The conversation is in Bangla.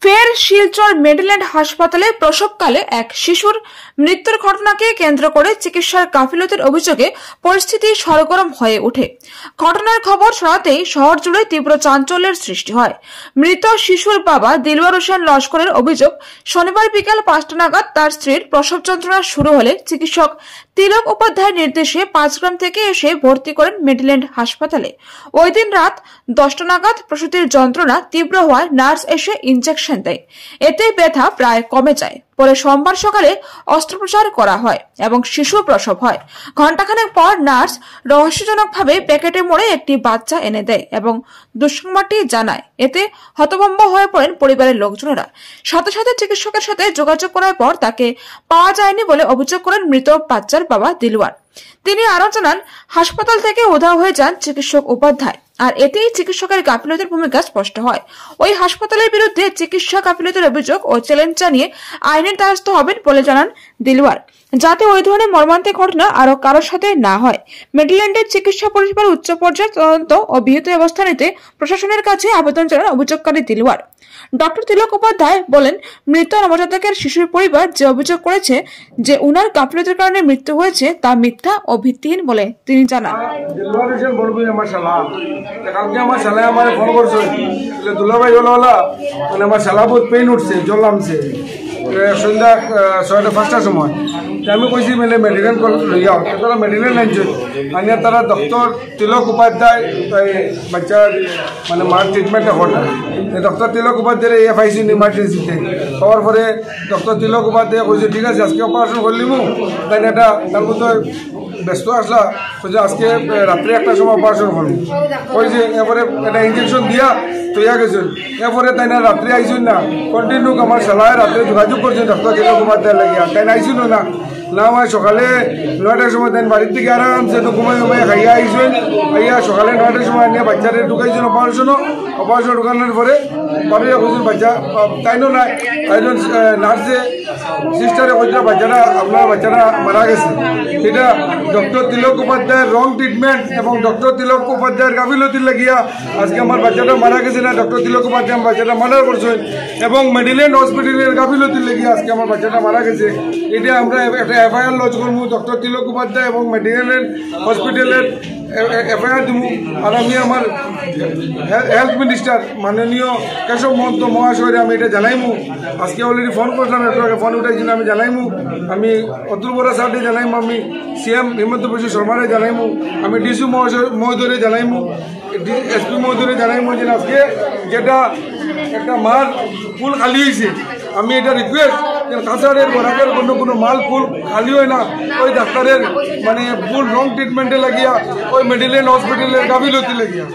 ফের শিলচর মেডিল্যান্ড হাসপাতালে প্রসবকালে এক শিশুর মৃত্যুর ঘটনাকে কেন্দ্র করে চিকিৎসার গাফিলতির অভিযোগে পরিস্থিতি সরগরম হয়ে ওঠে। ঘটনার খবর ছড়াতেই শহর জুড়ে তীব্র চাঞ্চল্যের সৃষ্টি হয়। মৃত শিশুর বাবা দিলওয়ার হোসেন লস্করের অভিযোগ, শনিবার বিকেল 5টা নাগাদ তার স্ত্রীর প্রসব যন্ত্রণা শুরু হলে চিকিৎসক তিলক উপাধ্যায়ের নির্দেশে 5 গ্রাম থেকে এসে ভর্তি করেন মেডিল্যান্ড হাসপাতালে। ওই দিন রাত 10টা নাগাদ প্রসূতির যন্ত্রণা তীব্র হওয়ায় নার্স এসে ইনজেকশন দেয়। এতে ব্যথা প্রায় কমে যায়। পরে সোমবার সকালে অস্ত্রোপচার করা হয় এবং শিশু প্রসব হয়। ঘণ্টাখানেক পর নার্স রহস্যজনকভাবে প্যাকেটে মোড়ে একটি বাচ্চা এনে দেয় এবং দুঃসংবাদটি জানায়। এতে হতভম্ব হয়ে পড়েন পরিবারের লোকজনেরা। সাথে সাথে চিকিৎসকের সাথে যোগাযোগ করার পর তাকে পাওয়া যায়নি বলে অভিযোগ করেন মৃত বাচ্চার বাবা দিলওয়ার। তিনি আরো জানান, হাসপাতাল থেকে উধাও হয়ে যান চিকিৎসক উপাধ্যায়, আর এতেই চিকিৎসকের গাফিলতির ভূমিকা স্পষ্ট হয়। ওই হাসপাতালের বিরুদ্ধে চিকিৎসা গাফিলতির অভিযোগ ও চ্যালেঞ্জ জানিয়ে আইনের দ্বারস্থ হবেন বলে জানান দিলওয়ার, যাতে ওই ধরনের মর্মান্তিক ঘটনা আরো কারোর সাথে না হয়। মেডিল্যান্ডের চিকিৎসা পরিষেবার উচ্চ পর্যায়ে তদন্ত ও বিহিত ব্যবস্থা নিতে প্রশাসনের কাছে আবেদন জানান অভিযোগকারী দিলওয়ার। ডক্টর তিলক উপাধ্যায় বলেন, মৃত নবজাতকের শিশুর পরিবার যে অভিযোগ করেছে যে উনার গাফিলতির কারণে মৃত্যু হয়েছে তা মিথ্যা ও ভিত্তিহীন বলে তিনি জানান। কালকে আমার শালা আমার ফোন করছে, দুলাভাই জলওয়ালা মানে আমার শালা বহুত পেইন উঠছে, জল নামছে সন্ধ্যা 6টা সময়। আমি কইছি মেলে মেডিকেল লই যাও, তারা মেডিকেল আনছে আনিয়া তারা ডক্টর তিলক উপাধ্যায় বাচ্চার মানে মার ট্রিটমেন্টটা ঘটায়। ডক্টর তিলক উপাধ্যায়ের এফআইসি ইমার্জেন্সিতে হওয়ার পরে ডক্টর তিলক উপাধ্যায় কইছে ঠিক আছে আজকে অপারেশন করলিম, তাই এটা তার মধ্যে ব্যস্ত আসলা, আজকে রাত্রে 1টার সময় অপারেশন করবো কইছে। এরপরে একটা ইঞ্জেকশন দিয়া তৈয়া গেছেন। এরপরে তাই না রাত্রে আইসুন না, কন্টিনিউ আমার শালায় রাত্রে যোগাযোগ করছেন ডক্টর তিলক উপাধ্যায় লাগিয়া, তাই না আইসুন না না আমার সকালে 9টার সময় তাই বাড়ির থেকে আরামসে তো ঘুমাই খাইয়া আইসুন। আইয়া সকালে 9টার সময় নিয়ে বাচ্চারে ঢুকাইছেন অপারেশন ঢুকানোর পরে বাড়িয়ে খুঁজছেন বাচ্চা তাইনও নাই। একজন নার্সে সিস্টারে কইছিল বাচ্চারা আপনার বাচ্চারা মারা গেছে। এটা ডক্টর তিলক উপাধ্যায়ের রং ট্রিটমেন্ট এবং ডক্টর তিলক উপাধ্যায়ের গাফিলতির লাগিয়া আজকে আমার বাচ্চাটা মারা গেছে না। ডক্টর তিলক উপাধ্যায় আমার বাচ্চাটা মার্ডার করছেন এবং মেডিল্যান্ড হসপিটালের গাফিলতির লাগিয়া আজকে আমার বাচ্চাটা মারা গেছে। এটা আমরা একটা এফআইআর লজ করবো ডক্টর তিলক উপাধ্যায় এবং মেডিল্যান্ড হসপিটালের এফআইআর দিব। আর আমি আমার হেলথ মিনিস্টার মাননীয় কেশব মহন্ত মহাশয়রে আমি এটা জানাইমু। আজকে অলরেডি ফোন করলাম, একটু আগে ফোন উঠাইছিল, আমি জানাইমু। আমি অতুল বরা সাহেবকে জানাইমু, আমি সিএম হিমন্ত বিশ্ব শর্মারে জানাইমু, আমি ডিসি মহোদয়রে জানাইমু, এসপি মহোদয়রে জানাইমু যে আজকে যেটা একটা মার ফুল খালি হয়েছে। আমি এটা রিকোয়েস্ট কাছাড়ের বরাকের কোনো মাল ফুল খালি হয় না, ওই ডাক্তারের মানে ফুল রং ট্রিটমেন্টে লাগিয়া ওই মেডিল্যান্ড হসপিটালের গাফিলতি লাগিয়া।